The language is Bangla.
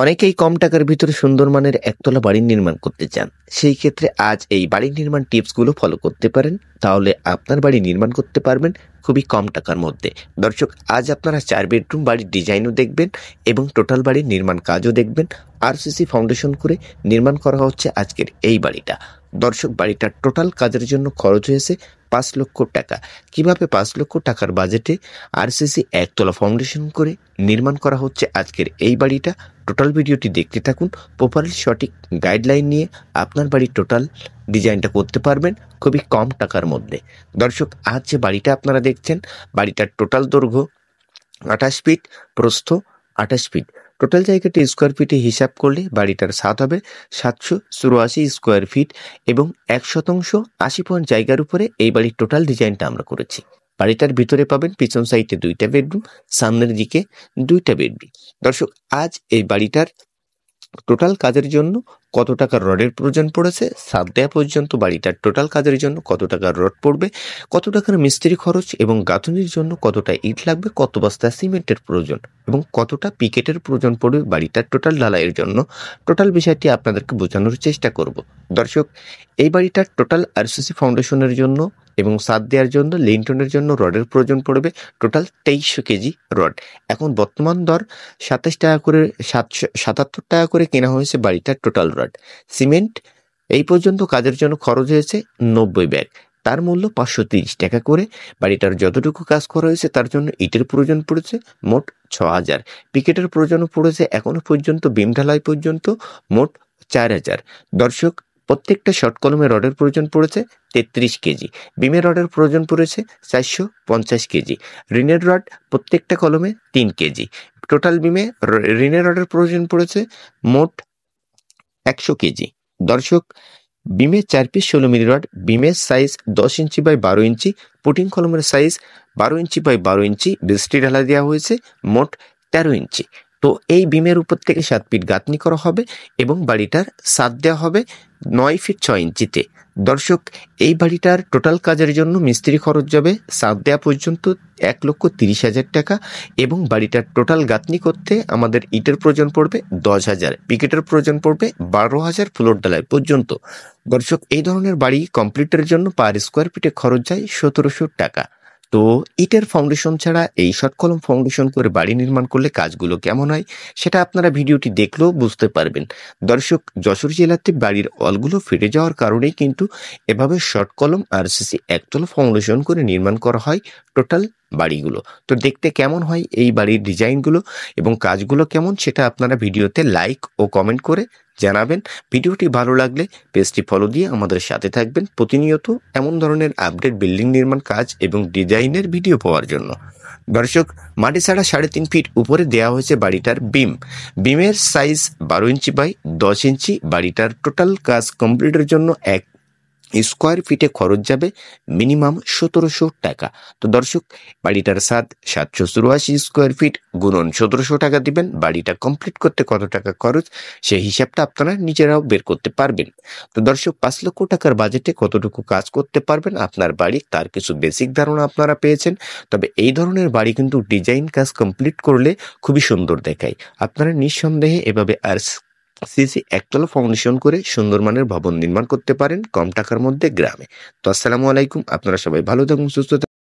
অনেকেই কম টাকার ভিতরে সুন্দর মানের একতলা বাড়ি নির্মাণ করতে চান। সেই ক্ষেত্রে আজ এই বাড়ি নির্মাণ টিপসগুলো ফলো করতে পারেন, তাহলে আপনার বাড়ি নির্মাণ করতে পারবেন খুবই কম টাকার মধ্যে। দর্শক, আজ আপনারা 4 বেডরুম বাড়ির ডিজাইনও দেখবেন এবং টোটাল বাড়ির নির্মাণ কাজও দেখবেন। আরসিসি ফাউন্ডেশন করে নির্মাণ করা হচ্ছে আজকের এই বাড়িটা। দর্শক, বাড়িটার টোটাল কাজের জন্য খরচ হয়েছে 5 লক্ষ টাকা। কিভাবে 5 লক্ষ টাকার বাজেটে আরসিসি একতলা ফাউন্ডেশন করে নির্মাণ করা হচ্ছে আজকের এই বাড়িটা, টোটাল ভিডিওটি দেখতে থাকুন। প্রপারলি সঠিক গাইডলাইন নিয়ে আপনার বাড়ির টোটাল ডিজাইনটা করতে পারবেন খুবই কম টাকার মধ্যে। দর্শক, আজ যে বাড়িটা আপনারা দেখছেন, বাড়িটার টোটাল দৈর্ঘ্য 28 ফিট, প্রস্থ 28 ফিট। টোটাল জায়গাটি স্কোয়ার ফিটে হিসাব করলে বাড়িটার ছাদ হবে 784 স্কোয়ার ফিট এবং 1% 80 পয়েন্ট জায়গার উপরে এই বাড়ির টোটাল ডিজাইনটা আমরা করেছি। বাড়িটার ভিতরে পাবেন পিছন সাইডে 2টা বেডরুম, সামনের দিকে 2টা বেডরুম। দর্শক, আজ এই বাড়িটার টোটাল কাজের জন্য কত টাকার রডের প্রয়োজন পড়েছে, ছাদ দেওয়া পর্যন্ত বাড়িটার টোটাল কাজের জন্য কত টাকার রড পড়বে, কত টাকার মিস্ত্রি খরচ এবং গাঁথুনির জন্য কতটা ইট লাগবে, কত বস্তা সিমেন্টের প্রয়োজন এবং কতটা পিকেটের প্রয়োজন পড়বে বাড়িটার টোটাল ঢালাইয়ের জন্য, টোটাল বিষয়টি আপনাদেরকে বোঝানোর চেষ্টা করব। দর্শক, এই বাড়িটার টোটাল আরসিসি ফাউন্ডেশনের জন্য এবং ছাদ দেওয়ার জন্য, লিন্টনের জন্য রডের প্রয়োজন পড়বে টোটাল 2300 কেজি রড। এখন বর্তমান দর 27 টাকা করে, 77 টাকা করে কেনা হয়েছে বাড়িটার টোটাল রড। সিমেন্ট এই পর্যন্ত কাজের জন্য খরচ হয়েছে 90 ব্যাগ, তার মূল্য 530 টাকা করে। বাড়িটার যতটুকু কাজ করা হয়েছে তার জন্য ইটের প্রয়োজন পড়েছে মোট 6000, পিকেটের প্রয়োজনও পড়েছে এখনো পর্যন্ত বিম ঢালাই পর্যন্ত মোট 4000। দর্শক, প্রত্যেকটা শর্ট কলমে রডের প্রয়োজন পড়েছে 33 কেজি, বিমের রডের প্রয়োজন পড়েছে 450 কেজি, রিনের রড প্রত্যেকটা কলমে 3 কেজি। টোটাল বিমে রিনের রডের প্রয়োজন পড়েছে মোট 100 কেজি। দর্শক, বিমের 4 পিস 16 মিলি রড, বিমের size 10 inch by 12 inch, footing কলমের সাইজ 12 ইঞ্চি বাই 12 ইঞ্চি, বৃষ্টি ঢালা দেওয়া হয়েছে মোট 13 ইঞ্চি। তো এই বিমের উপর থেকে 7 ফিট গাঁথনি করা হবে এবং বাড়িটার ছাদ দেওয়া হবে 9 ফিট 6 ইঞ্চিতে। দর্শক, এই বাড়িটার টোটাল কাজের জন্য মিস্ত্রি খরচ যাবে ছাদ দেওয়া পর্যন্ত 1,30,000 টাকা এবং বাড়িটার টোটাল গাঁথনি করতে আমাদের ইটের প্রয়োজন পড়বে 10,000, পিকেটের প্রয়োজন পড়বে 12,000 ফ্লোর ঢালাই পর্যন্ত। দর্শক, এই ধরনের বাড়ি কমপ্লিটের জন্য পার স্কোয়ার ফিটে খরচ যায় 1700 টাকা। তো ইটের ফাউন্ডেশন ছাড়া এই শর্ট কলম ফাউন্ডেশন করে বাড়ি নির্মাণ করলে কাজগুলো কেমন হয় সেটা আপনারা ভিডিওটি দেখলেও বুঝতে পারবেন। দর্শক, যশোর জেলাতে বাড়ির অলগুলো ফেটে যাওয়ার কারণেই কিন্তু এভাবে শর্ট কলম আরসিসি একতলা ফাউন্ডেশন করে নির্মাণ করা হয় টোটাল বাড়িগুলো। তো দেখতে কেমন হয় এই বাড়ির ডিজাইনগুলো এবং কাজগুলো কেমন, সেটা আপনারা ভিডিওতে লাইক ও কমেন্ট করে জানাবেন। ভিডিওটি ভালো লাগলে পেজটি ফলো দিয়ে আমাদের সাথে থাকবেন প্রতিনিয়ত এমন ধরনের আপডেট বিল্ডিং নির্মাণ কাজ এবং ডিজাইনের ভিডিও পাওয়ার জন্য। দর্শক, মাটি ছাড়া 3.5 ফিট উপরে দেওয়া হয়েছে বাড়িটার বিম। বিমের সাইজ 12 ইঞ্চি বাই 10 ইঞ্চি। বাড়িটার টোটাল কাজ কমপ্লিটের জন্য 1 স্কোয়ার ফিটে খরচ যাবে মিনিমাম 1700 টাকা। তো দর্শক, বাড়িটার ছাদ 784 স্কোয়ার ফিট গুণন 1700 টাকা দিবেন। বাড়িটা কমপ্লিট করতে কত টাকা খরচ সেই হিসাবটা আপনারা নিজেরাও বের করতে পারবেন। তো দর্শক, 5 লক্ষ টাকার বাজেটে কতটুকু কাজ করতে পারবেন আপনার বাড়ি, তার কিছু বেসিক ধারণা আপনারা পেয়েছেন। তবে এই ধরনের বাড়ি কিন্তু ডিজাইন কাজ কমপ্লিট করলে খুবই সুন্দর দেখায়। আপনারা নিঃসন্দেহে এভাবে আরসিসি একতলা ফাউন্ডেশন করে সুন্দর মানের ভবন নির্মাণ করতে পারেন কম টাকার মধ্যে গ্রামে। তো আসসালামু আলাইকুম, আপনারা সবাই ভালো থাকুন, সুস্থ থাকুন।